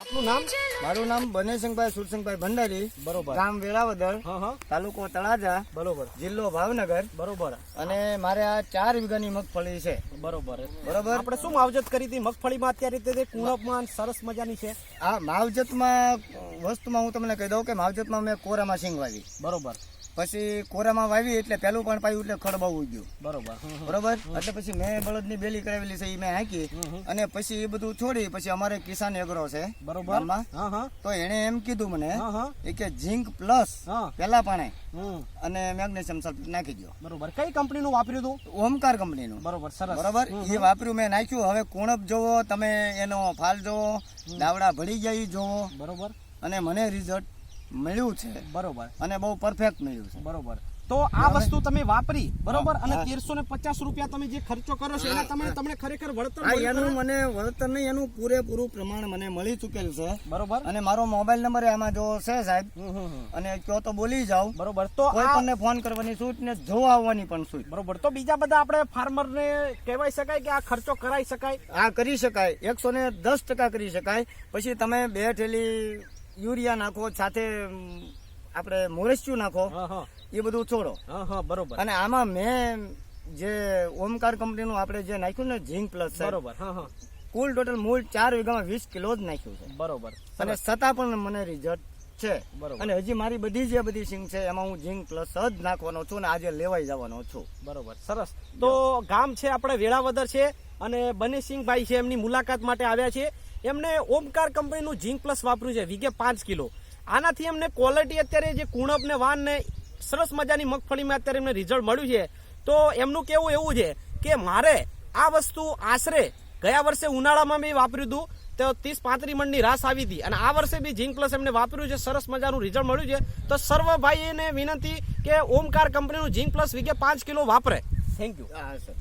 આપનું નામ? મારું નામ બનેશભાઈ સુરસિંહભાઈ ભંડારી, બરોબર. ગામ વેળાવદર, તાલુકો તળાજા, બરોબર જિલ્લો ભાવનગર. બરોબર અને મારે આ 4 વીઘાની મગફળી છે. બરોબર. બરોબર. આપણે શું માવજત કરી હતી મગફળીમાં? અત્યારે તે કુણપમાં સરસ મજાની છે. આ માવજતમાં વસ્તુમાં હું તમને કહી દઉં કે માવજતમાં મેં કોરામાં સિંગ વાવી, બરોબર. પછી કોરામાં વાવી એટલે પેલું પણ પાયું એટલે ખડ બહુ ગયું. બરોબર. બરોબર. એટલે પછી મેં બળદની બેલી કરાવેલી છે એ મેં હાંકી અને પછી એ બધું છોડી પછી અમારે કિસાન એગ્રો છે બરોબર. ગામમાં. તો એને એમ કીધું મને એ કે ઝીંક પ્લસ પેલા પાણે અને મેગ્નેશિયમ સલ્ફેટ નાખી દો. બરોબર. કઈ કંપનીનું વાપર્યું હતું? ઓમકાર કંપનીનું. બરોબર. સરસ. બરોબર. એ વાપર્યું મેં, નાખ્યું. હવે કુણપ જોવો તમે, એનો ફાલ જોવો, દાવડા ભળી જાય ઈ જોવો. બરોબર. અને મને રિઝલ્ટ મળ્યું છે. બરોબર. અને બહુ પરફેક્ટ મળ્યું છે. બરોબર. તો આ વસ્તુ તમે વાપરી, બરોબર, અને 1350 રૂપિયા તમે જે ખર્ચો કરો છો એને તમને ખરેખર વળતર મળ્યું? એનું મને વળતર નહીં, એનું પૂરેપૂરું પ્રમાણ મને મળી ચુકેલ છે. બરોબર. અને મારો મોબાઈલ નંબર આમાં જો છે સાહેબ, અને કયો તો બોલી જાવ. બરોબર. તો કોઈ પણ ફોન કરવાની છૂટ ને જોવા આવવાની પણ છૂટ. બરોબર. તો બીજા બધા આપણે ફાર્મર ને કહેવાય શકાય કે આ ખર્ચો કરાઈ શકાય? આ કરી શકાય, 110% કરી શકાય. પછી તમે 2 થેલી યુરિયા નાખો, સાથે આપણે મોરસ્યું નાખો, એ બધું છોડો. બરોબર. અને આમાં મેં જે ઓમકાર કંપનીનું આપણે જે નાખ્યું ને ઝીંક પ્લસ, બરોબર. કુલ ટોટલ મૂળ 4 વીઘામાં 20 કિલો જ નાખ્યું છે. બરોબર. અને છતાં પણ મને રિઝલ્ટ છે. બરોબર. અને હજી મારી બધી સિંગ છે એમાં હું ઝીંક પ્લસ જ નાખવાનો છું ને આજે લેવાઈ જવાનો છું. બરોબર. સરસ. તો ગામ છે આપણે વેળાવદર છે અને બનેસિંહભાઈ છે, એમની મુલાકાત માટે આવ્યા છે. એમને ઓમકાર કંપનીનું ઝીંક પ્લસ વાપર્યું છે વીઘે 5 કિલો. આનાથી એમને ક્વોલિટી અત્યારે જે કુણપ ને વાન ને સરસ મજાની મગફળીમાં અત્યારે એમને રિઝલ્ટ મળ્યું છે. તો એમનું કેવું એવું છે કે મારે આ વસ્તુ આશરે ગયા વર્ષે ઉનાળામાં મેં વાપર્યું હતું તો 30-35 મણની રાસ આવી હતી, અને આ વર્ષે બી ઝીંક પ્લસ એમને વાપર્યું છે, સરસ મજાનું રિઝલ્ટ મળ્યું છે. તો સર્વ ભાઈને વિનંતી કે ઓમકાર કંપનીનું ઝીંક પ્લસ વીઘે 5 કિલો વાપરે. Thank you. હા સર.